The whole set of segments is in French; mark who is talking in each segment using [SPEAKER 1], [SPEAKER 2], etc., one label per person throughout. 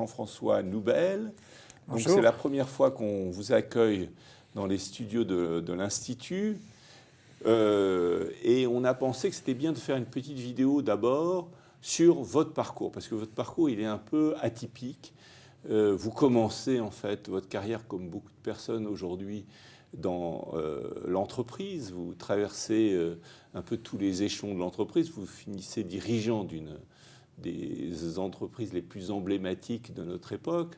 [SPEAKER 1] Jean-François Noubel.
[SPEAKER 2] Bonjour.
[SPEAKER 1] C'est la première fois qu'on vous accueille dans les studios de l'Institut. Et on a pensé que c'était bien de faire une petite vidéo d'abord sur votre parcours, parce que votre parcours, il est un peu atypique. Vous commencez en fait votre carrière, comme beaucoup de personnes aujourd'hui, dans l'entreprise. Vous traversez un peu tous les échelons de l'entreprise. Vous finissez dirigeant d'une des entreprises les plus emblématiques de notre époque.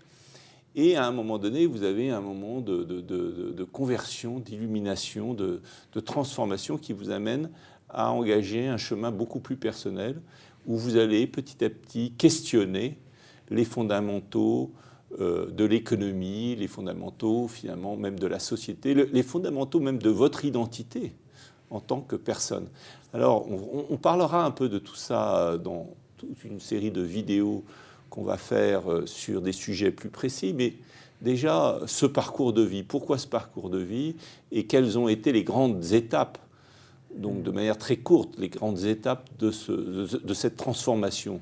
[SPEAKER 1] Et à un moment donné, vous avez un moment de conversion, d'illumination, de transformation qui vous amène à engager un chemin beaucoup plus personnel, où vous allez petit à petit questionner les fondamentaux de l'économie, les fondamentaux finalement même de la société, les fondamentaux même de votre identité en tant que personne. Alors on parlera un peu de tout ça dans toute une série de vidéos qu'on va faire sur des sujets plus précis, mais déjà ce parcours de vie, pourquoi ce parcours de vie et quelles ont été les grandes étapes, donc de manière très courte, les grandes étapes de cette transformation.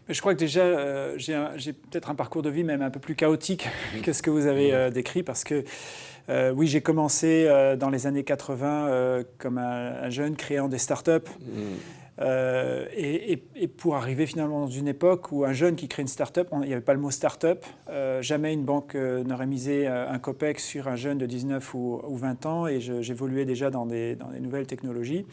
[SPEAKER 2] Je crois que déjà, j'ai peut-être un parcours de vie même un peu plus chaotique que ce que vous avez décrit, parce que oui, j'ai commencé dans les années 80 comme un jeune créant des startups. Et pour arriver finalement dans une époque où un jeune qui crée une start-up, il n'y avait pas le mot start-up, jamais une banque n'aurait misé un copec sur un jeune de 19 ou 20 ans, et j'évoluais déjà dans des nouvelles technologies.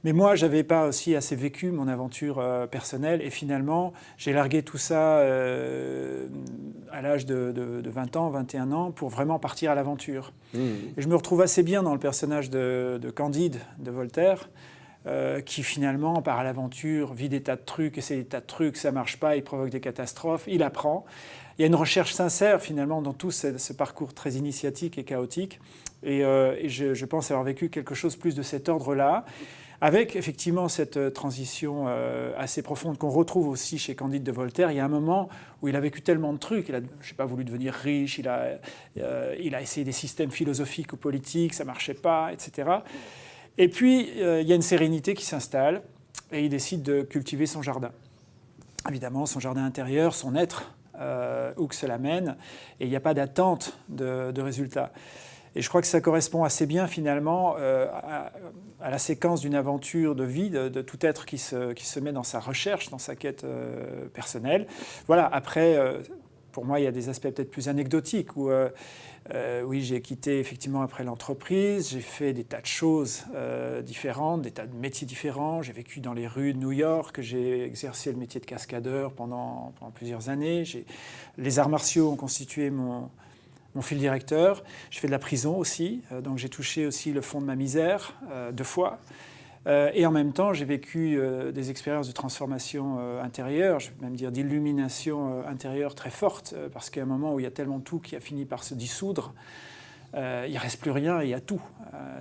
[SPEAKER 2] Mais moi, je n'avais pas aussi assez vécu mon aventure personnelle, et finalement, j'ai largué tout ça à l'âge de 20 ans, 21 ans, pour vraiment partir à l'aventure. Et je me retrouve assez bien dans le personnage de Candide, de Voltaire, qui finalement part à l'aventure, vit des tas de trucs, essaie des tas de trucs, ça ne marche pas, il provoque des catastrophes, il apprend. Il y a une recherche sincère finalement dans tout ce parcours très initiatique et chaotique. Et je pense avoir vécu quelque chose plus de cet ordre-là, avec effectivement cette transition assez profonde qu'on retrouve aussi chez Candide de Voltaire. Il y a un moment où il a vécu tellement de trucs, il a, je sais pas, voulu devenir riche, il a essayé des systèmes philosophiques ou politiques, ça ne marchait pas, etc. Et puis, il y a une sérénité qui s'installe et il décide de cultiver son jardin. Évidemment, son jardin intérieur, son être, où que cela mène, et il n'y a pas d'attente de résultats. Et je crois que ça correspond assez bien finalement à la séquence d'une aventure de vie, de tout être qui se met dans sa recherche, dans sa quête personnelle. Voilà, après, pour moi, il y a des aspects peut-être plus anecdotiques où oui, j'ai quitté effectivement après l'entreprise, j'ai fait des tas de choses différentes, des tas de métiers différents. J'ai vécu dans les rues de New York, j'ai exercé le métier de cascadeur pendant plusieurs années. Les arts martiaux ont constitué mon fil directeur. J'ai fait de la prison aussi, donc j'ai touché aussi le fond de ma misère 2 fois. Et en même temps, j'ai vécu des expériences de transformation intérieure, je vais même dire d'illumination intérieure très forte, parce qu'à un moment où il y a tellement tout qui a fini par se dissoudre, il ne reste plus rien, il y a tout.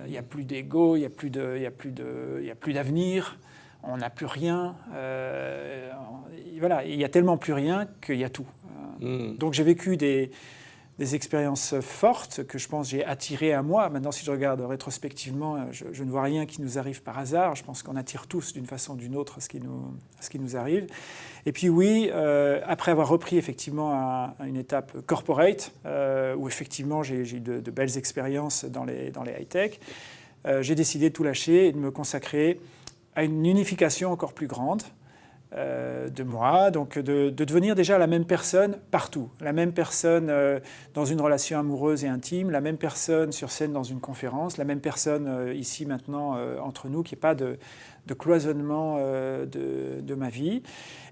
[SPEAKER 2] Il n'y a plus d'ego, il n'y a plus d'avenir, on n'a plus rien. Voilà, il n'y a tellement plus rien qu'il y a tout. Donc j'ai vécu des expériences fortes que je pense j'ai attirées à moi. Maintenant, si je regarde rétrospectivement, je ne vois rien qui nous arrive par hasard. Je pense qu'on attire tous d'une façon ou d'une autre ce qui nous arrive. Et puis oui, après avoir repris effectivement à une étape corporate, où effectivement j'ai eu de belles expériences dans les high-tech, j'ai décidé de tout lâcher et de me consacrer à une unification encore plus grande de moi, donc de devenir déjà la même personne partout, la même personne dans une relation amoureuse et intime, la même personne sur scène dans une conférence, la même personne ici maintenant entre nous, qu'il n'y ait pas de cloisonnement de ma vie.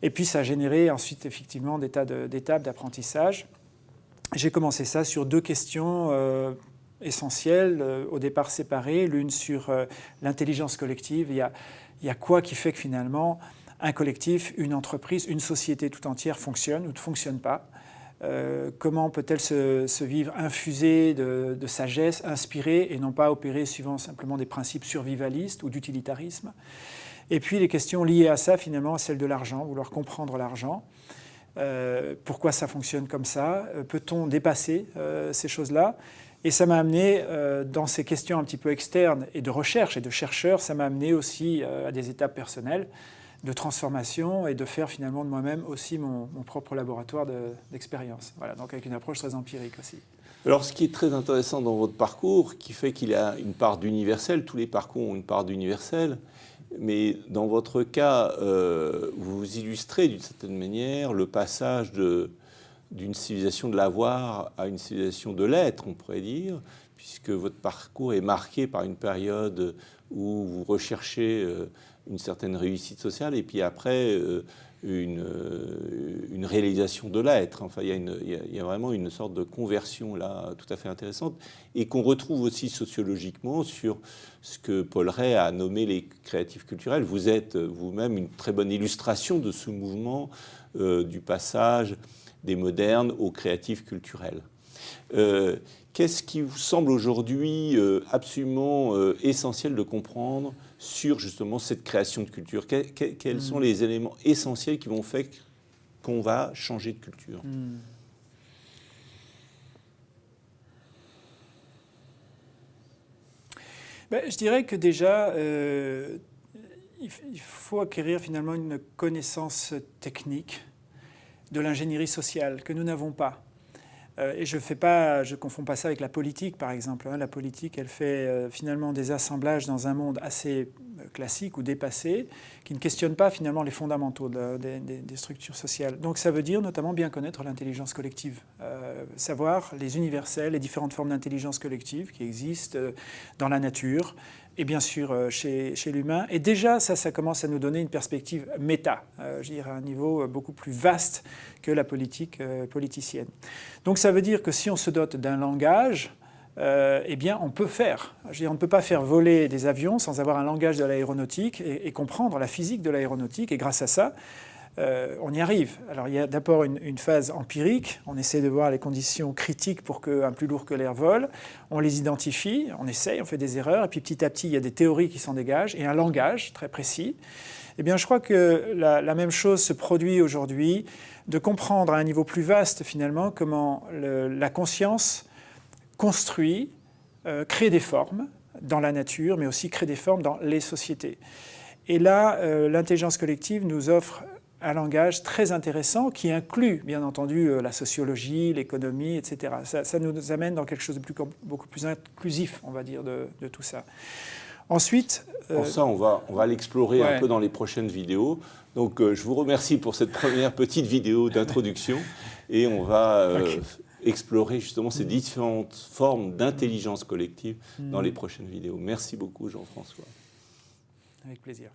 [SPEAKER 2] Et puis ça a généré ensuite effectivement des tas d'étapes d'apprentissage. J'ai commencé ça sur 2 questions essentielles, au départ séparées, l'une sur l'intelligence collective. Il y a quoi qui fait que finalement un collectif, une entreprise, une société tout entière fonctionne ou ne fonctionne pas. Comment peut-elle se vivre infusée de sagesse, inspirée, et non pas opérée suivant simplement des principes survivalistes ou d'utilitarisme. Et puis les questions liées à ça, finalement, à celle de l'argent, vouloir comprendre l'argent. Pourquoi ça fonctionne comme ça? Peut-on dépasser ces choses-là? Et ça m'a amené, dans ces questions un petit peu externes et de recherche et de chercheurs, ça m'a amené aussi à des étapes personnelles, de transformation et de faire finalement de moi-même aussi mon propre laboratoire d'expérience. Voilà, donc avec une approche très empirique aussi.
[SPEAKER 1] Alors, ce qui est très intéressant dans votre parcours, qui fait qu'il a une part d'universel, tous les parcours ont une part d'universel, mais dans votre cas, vous illustrez d'une certaine manière le passage d'une civilisation de l'avoir à une civilisation de l'être, on pourrait dire, puisque votre parcours est marqué par une période où vous recherchez une certaine réussite sociale et puis après une réalisation de l'être. Enfin, il y a vraiment une sorte de conversion là tout à fait intéressante et qu'on retrouve aussi sociologiquement sur ce que Paul Ray a nommé les créatifs culturels. Vous êtes vous-même une très bonne illustration de ce mouvement du passage des modernes aux créatifs culturels. Qu'est-ce qui vous semble aujourd'hui absolument essentiel de comprendre sur justement cette création de culture? Quels sont les éléments essentiels qui vont faire qu'on va changer de culture?
[SPEAKER 2] Je dirais que déjà, il faut acquérir finalement une connaissance technique de l'ingénierie sociale que nous n'avons pas. Et je ne confonds pas ça avec la politique, par exemple. La politique, elle fait finalement des assemblages dans un monde assez classique ou dépassé, qui ne questionne pas finalement les fondamentaux des structures sociales. Donc ça veut dire notamment bien connaître l'intelligence collective, savoir les universels, les différentes formes d'intelligence collective qui existent dans la nature, et bien sûr chez l'humain. Et déjà, ça commence à nous donner une perspective méta, je dirais à un niveau beaucoup plus vaste que la politique politicienne. Donc ça veut dire que si on se dote d'un langage, eh bien on peut faire. Je veux dire, on ne peut pas faire voler des avions sans avoir un langage de l'aéronautique et comprendre la physique de l'aéronautique. Et grâce à ça, on y arrive. Alors il y a d'abord une phase empirique, on essaie de voir les conditions critiques pour qu'un plus lourd que l'air vole, on les identifie, on essaye, on fait des erreurs, et puis petit à petit il y a des théories qui s'en dégagent, et un langage très précis. Eh bien je crois que la même chose se produit aujourd'hui, de comprendre à un niveau plus vaste finalement comment la conscience construit, crée des formes dans la nature, mais aussi crée des formes dans les sociétés. Et là, l'intelligence collective nous offre un langage très intéressant qui inclut, bien entendu, la sociologie, l'économie, etc. Ça nous amène dans quelque chose de beaucoup plus inclusif, on va dire, de tout ça. Ensuite...
[SPEAKER 1] Pour ça, on va l'explorer un peu dans les prochaines vidéos. Donc, je vous remercie pour cette première petite vidéo d'introduction et on va explorer justement ces différentes formes d'intelligence collective dans les prochaines vidéos. Merci beaucoup, Jean-François.
[SPEAKER 2] Avec plaisir.